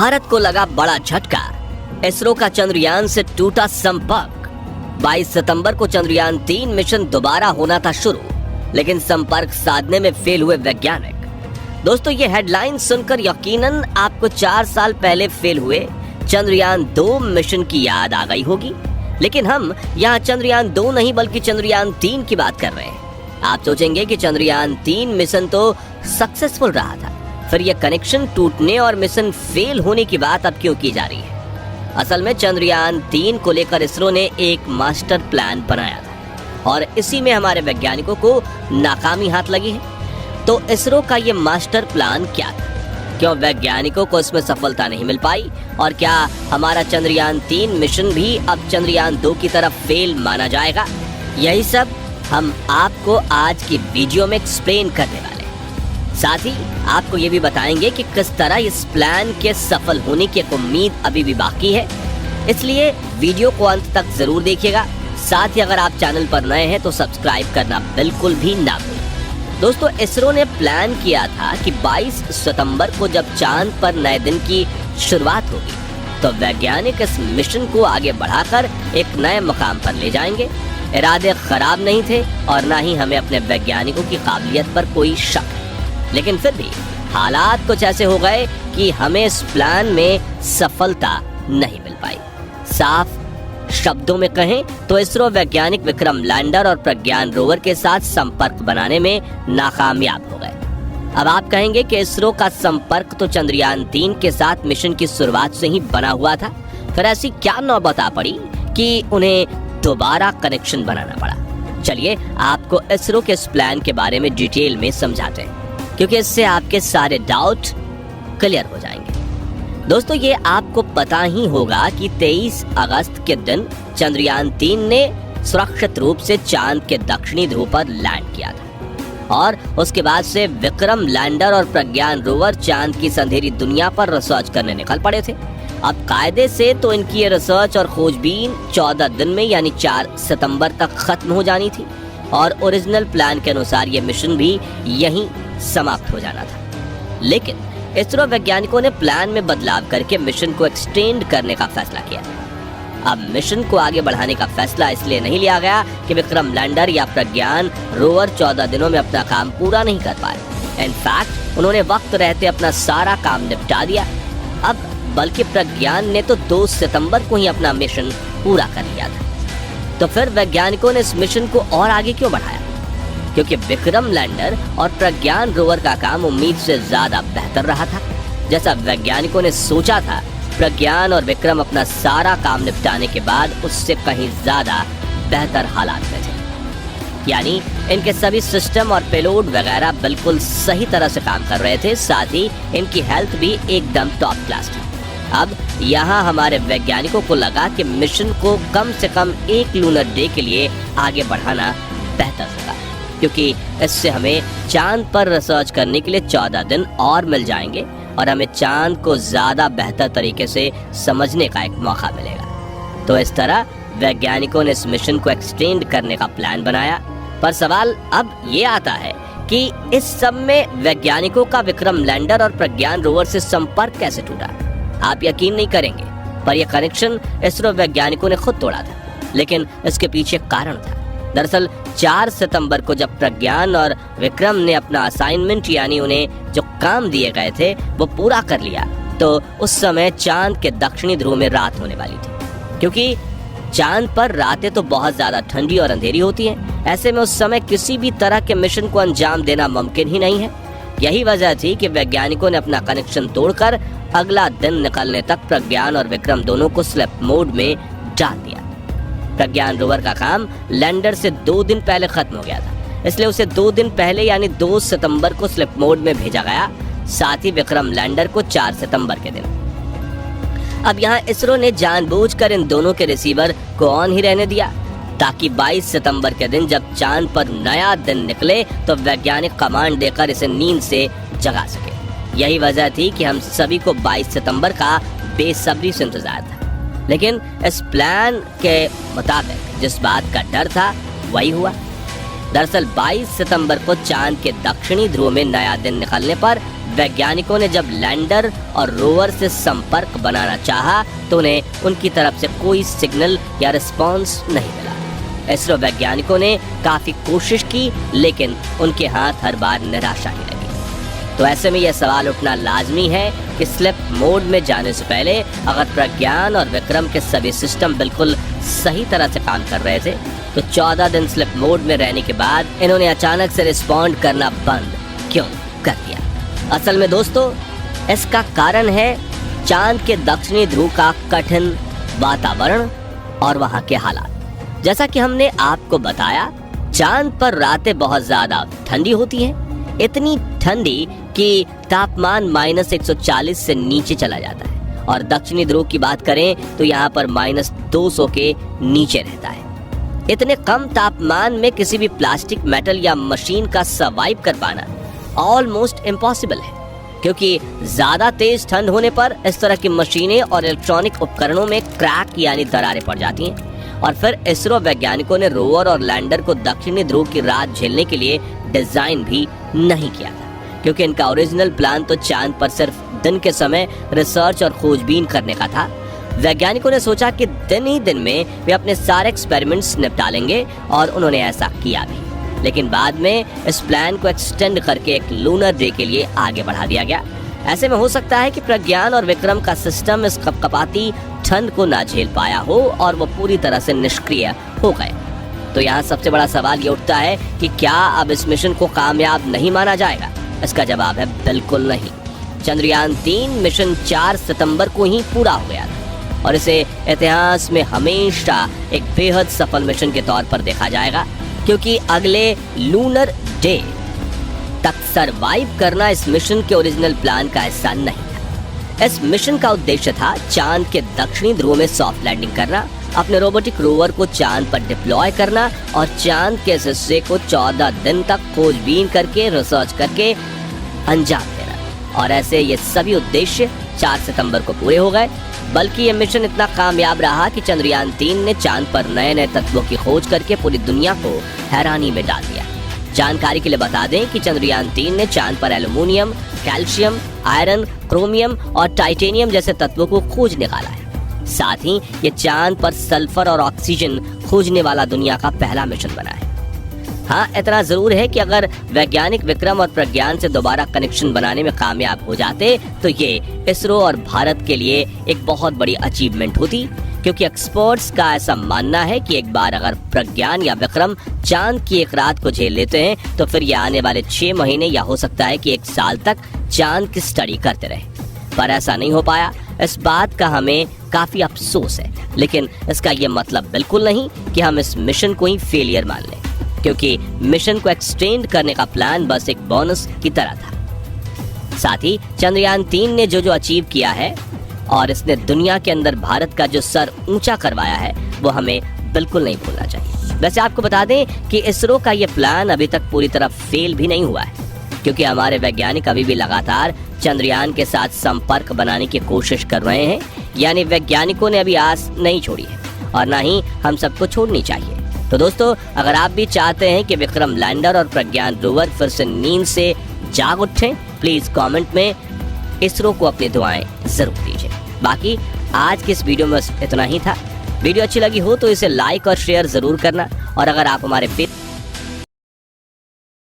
भारत को लगा बड़ा झटका। इसरो का चंद्रयान से टूटा संपर्क। 22 सितंबर को चंद्रयान 3 मिशन दोबारा होना था शुरू, लेकिन संपर्क साधने में फेल हुए वैज्ञानिक। दोस्तों, ये हेडलाइन सुनकर यकीनन आपको 4 साल पहले फेल हुए चंद्रयान 2 मिशन की याद आ गई होगी, लेकिन हम यहाँ चंद्रयान 2 नहीं बल्कि चंद्रयान 3 की बात कर रहे हैं। आप सोचेंगे कि चंद्रयान 3 मिशन तो सक्सेसफुल रहा था, फिर यह कनेक्शन टूटने और मिशन फेल होने की बात अब क्यों की जा रही है? असल में चंद्रयान 3 को लेकर इसरो ने एक मास्टर प्लान बनाया था और इसी में हमारे वैज्ञानिकों को नाकामी हाथ लगी है। तो इसरो का ये मास्टर प्लान क्या था? क्यों वैज्ञानिकों को इसमें सफलता नहीं मिल पाई? और क्या हमारा चंद्रयान 3 मिशन भी अब चंद्रयान 2 की तरफ फेल माना जाएगा? यही सब हम आपको आज की वीडियो में एक्सप्लेन करने वाले हैं। साथ ही आपको ये भी बताएंगे कि किस तरह इस प्लान के सफल होने की एक उम्मीद अभी भी बाकी है, इसलिए वीडियो को अंत तक जरूर देखिएगा। साथ ही अगर आप चैनल पर नए हैं तो सब्सक्राइब करना बिल्कुल भी ना भूलें। दोस्तों, इसरो ने प्लान किया था कि 22 सितंबर को जब चांद पर नए दिन की शुरुआत होगी तो वैज्ञानिक इस मिशन को आगे बढ़ाकर एक नए मुकाम पर ले जाएंगे। इरादे खराब नहीं थे और ना ही हमें अपने वैज्ञानिकों की काबिलियत पर कोई शक है, लेकिन फिर भी हालात कुछ ऐसे हो गए कि हमें इस प्लान में सफलता नहीं मिल पाई। साफ शब्दों में कहें तो इसरो वैज्ञानिक विक्रम लैंडर और प्रज्ञान रोवर के साथ संपर्क बनाने में नाकामयाब हो गए। अब आप कहेंगे कि इसरो का संपर्क तो चंद्रयान 3 के साथ मिशन की शुरुआत से ही बना हुआ था, फिर ऐसी क्या नौबत आ पड़ी कि उन्हें दोबारा कनेक्शन बनाना पड़ा? चलिए आपको इसरो के इस प्लान के बारे में डिटेल में समझाते हैं, क्योंकि इससे आपके सारे डाउट क्लियर हो जाएंगे। दोस्तों, ये आपको पता ही होगा कि 23 अगस्त के दिन चंद्रयान 3 ने सुरक्षित रूप से चांद के दक्षिणी ध्रुव पर लैंड किया था और उसके बाद से विक्रम लैंडर और प्रज्ञान रोवर चांद की अंधेरी दुनिया पर रिसर्च करने निकल पड़े थे। अब कायदे से तो इनकी ये रिसर्च और खोजबीन 14 दिन में यानी 4 सितंबर तक खत्म हो जानी थी और ओरिजिनल प्लान के अनुसार ये मिशन भी यहीं समाप्त हो जाना था। लेकिन इसरो वैज्ञानिकों ने प्लान में बदलाव करके मिशन को एक्सटेंड करने का फैसला किया। अब मिशन को आगे बढ़ाने का फैसला इसलिए नहीं लिया गया कि विक्रम लैंडर या प्रज्ञान रोवर 14 दिनों में अपना काम पूरा नहीं कर पाए। इनफैक्ट उन्होंने वक्त रहते अपना सारा काम निपटा दिया। अब बल्कि प्रज्ञान ने तो 2 सितंबर को ही अपना मिशन पूरा कर लिया था। तो फिर वैज्ञानिकों ने इस मिशन को और आगे क्यों बढ़ाया? क्योंकि विक्रम लैंडर और प्रज्ञान रोवर का काम उम्मीद से ज्यादा बेहतर रहा था। जैसा वैज्ञानिकों ने सोचा था, प्रज्ञान और विक्रम अपना सारा काम निपटाने के बाद उससे कहीं ज्यादा बेहतर हालात में थे। यानी इनके सभी सिस्टम और पेलोड वगैरह बिल्कुल सही तरह से काम कर रहे थे, साथ ही इनकी हेल्थ भी एकदम टॉप क्लास थी। अब यहाँ हमारे वैज्ञानिकों को लगा कि मिशन को कम से कम 1 लूनर डे के लिए आगे बढ़ाना बेहतर होगा, क्योंकि इससे हमें चांद पर रिसर्च करने के लिए 14 दिन और मिल जाएंगे और हमें चांद को ज्यादा बेहतर तरीके से समझने का एक मौका मिलेगा। तो इस तरह वैज्ञानिकों ने इस मिशन को एक्सटेंड करने का प्लान बनाया। पर सवाल अब ये आता है कि इस सब में वैज्ञानिकों का विक्रम लैंडर और प्रज्ञान रोवर से संपर्क कैसे टूटा? आप यकीन नहीं करेंगे, पर यह कनेक्शन इसरो वैज्ञानिकों ने खुद तोड़ा था, लेकिन इसके पीछे कारण था। दरअसल 4 सितंबर को जब प्रज्ञान और विक्रम ने अपना असाइनमेंट यानी उन्हें जो काम दिए गए थे वो पूरा कर लिया, तो उस समय चांद के दक्षिणी ध्रुव में रात होने वाली थी। क्योंकि चांद पर रातें तो बहुत ज्यादा ठंडी और अंधेरी होती हैं, ऐसे में उस समय किसी भी तरह के मिशन को अंजाम देना मुमकिन ही नहीं है। यही वजह थी कि वैज्ञानिकों ने अपना कनेक्शन तोड़कर अगला दिन निकलने तक प्रज्ञान और विक्रम दोनों को स्लीप मोड में डाल दिया। प्रज्ञान रोवर का काम लैंडर से 2 दिन पहले खत्म हो गया था, इसलिए उसे 2 दिन पहले यानी 2 सितंबर को स्लीप मोड में भेजा गया, साथ ही विक्रम लैंडर को 4 सितंबर के दिन। अब यहाँ इसरो ने जानबूझकर इन दोनों के रिसीवर को ऑन ही रहने दिया, ताकि 22 सितंबर के दिन जब चांद पर नया दिन निकले तो वैज्ञानिक कमांड देकर इसे नींद से जगा सके। यही वजह थी कि हम सभी को 22 सितंबर का बेसब्री से इंतजार था, लेकिन इस प्लान के मुताबिक जिस बात का डर था वही हुआ। दरअसल 22 सितंबर को चांद के दक्षिणी ध्रुव में नया दिन निकलने पर वैज्ञानिकों ने जब लैंडर और रोवर से संपर्क बनाना चाहा तो उन्हें उनकी तरफ से कोई सिग्नल या रिस्पॉन्स नहीं मिला। इसरो वैज्ञानिकों ने काफी कोशिश की, लेकिन उनके हाथ हर बार निराशा ही लगी। तो ऐसे में यह सवाल उठना लाजमी है कि स्लीप मोड में जाने से पहले अगर प्रज्ञान और विक्रम के सभी सिस्टम बिल्कुल सही तरह से काम कर रहे थे, तो 14 दिन स्लीप मोड में रहने के बाद इन्होंने अचानक से रिस्पॉन्ड करना बंद क्यों कर दिया? असल में दोस्तों, इसका कारण है चांद के दक्षिणी ध्रुव का कठिन वातावरण और वहाँ के हालात। जैसा कि हमने आपको बताया, चांद पर रातें बहुत ज्यादा ठंडी होती हैं, इतनी ठंडी कि तापमान -140 से नीचे चला जाता है, और दक्षिणी ध्रुव की बात करें तो यहाँ पर -200 के नीचे रहता है। इतने कम तापमान में किसी भी प्लास्टिक, मेटल या मशीन का सर्वाइव कर पाना ऑलमोस्ट इम्पॉसिबल है, क्योंकि ज्यादा तेज ठंड होने पर इस तरह की मशीनें और इलेक्ट्रॉनिक उपकरणों में क्रैक यानी दरारें पड़ जाती हैं। और फिर इसरो वैज्ञानिकों ने रोवर और लैंडर को दक्षिणी ध्रुव की रात झेलने के लिए डिजाइन भी नहीं किया था, क्योंकि इनका ओरिजिनल प्लान तो चांद पर सिर्फ दिन के समय रिसर्च और खोजबीन करने का था। वैज्ञानिकों ने सोचा कि दिन ही दिन में वे अपने सारे एक्सपेरिमेंट्स निपटा लेंगे, और उन्होंने ऐसा किया भी। लेकिन बाद में इस प्लान को एक्सटेंड करके एक लूनर डे के लिए आगे बढ़ा दिया गया। ऐसे में हो सकता है कि प्रज्ञान और विक्रम का सिस्टम इस कपकपाती ठंड को ना झेल पाया हो और वो पूरी तरह से निष्क्रिय हो गए। तो यहाँ सबसे बड़ा सवाल ये उठता है कि क्या अब इस मिशन को कामयाब नहीं माना जाएगा? इसका जवाब है बिल्कुल नहीं। चंद्रयान 3 मिशन 4 सितंबर को ही पूरा हो गया था, और इसे इतिहास में हमेशा एक बेहद सफल मिशन के तौर पर देखा जाएगा, क्योंकि अगले लूनर डे तक सरवाइव करना इस मिशन के ओरिजिनल प्लान का हिस्सा नहीं था। इस मिशन का उद्देश्य था चांद के दक्षिणी ध्रुव में सॉफ्ट लैंडिंग करना, अपने रोबोटिक रोवर को चांद पर डिप्लॉय करना और चांद के इस हिस्से को 14 दिन तक खोजबीन करके रिसर्च करके अंजाम देना। और ऐसे ये सभी उद्देश्य 4 सितंबर को पूरे हो गए। बल्कि ये मिशन इतना कामयाब रहा कि चंद्रयान 3 ने चांद पर नए नए तत्वों की खोज करके पूरी दुनिया को हैरानी में डाल दिया। जानकारी के लिए बता दें कि चंद्रयान 3 ने चांद पर एल्युमिनियम, कैल्शियम, आयरन, क्रोमियम और टाइटेनियम जैसे तत्वों को खोज निकाला है। साथ ही ये चांद पर सल्फर और ऑक्सीजन खोजने वाला दुनिया का पहला मिशन बना है। हाँ, इतना जरूर है कि अगर वैज्ञानिक विक्रम और प्रज्ञान से दोबारा कनेक्शन बनाने में कामयाब हो जाते तो ये इसरो और भारत के लिए एक बहुत बड़ी अचीवमेंट होती, क्योंकि एक्सपर्ट्स का ऐसा मानना है कि एक बार अगर प्रज्ञान या विक्रम चांद की एक रात को झेल लेते हैं तो फिर ये आने वाले 6 महीने या हो सकता है कि 1 साल तक चांद की स्टडी करते रहे। पर ऐसा नहीं हो पाया। इस बात का हमें काफी अफसोस है, लेकिन इसका ये मतलब बिल्कुल नहीं कि हम इस मिशन को ही फेलियर मान लें, क्योंकि मिशन को एक्सटेंड करने का प्लान बस एक बोनस की तरह था। साथ ही चंद्रयान 3 ने जो अचीव किया है और इसने दुनिया के अंदर भारत का जो सर ऊंचा करवाया है, वो हमें बिल्कुल नहीं भूलना चाहिए। वैसे आपको बता दें कि इसरो का ये प्लान अभी तक पूरी तरह फेल भी नहीं हुआ है, क्योंकि हमारे वैज्ञानिक अभी भी लगातार चंद्रयान के साथ संपर्क बनाने की कोशिश कर रहे हैं। यानी वैज्ञानिकों ने अभी आस नहीं छोड़ी है, और ना ही हम सबको छोड़नी चाहिए। तो दोस्तों, अगर आप भी चाहते हैं कि विक्रम लैंडर और प्रज्ञान रोवर फिर से नींद से जाग उठें, प्लीज कमेंट में इसरो को अपनी दुआएं जरूर दीजिए। बाकी आज की इस वीडियो में इतना ही था। वीडियो अच्छी लगी हो तो इसे लाइक और शेयर जरूर करना, और अगर आप हमारे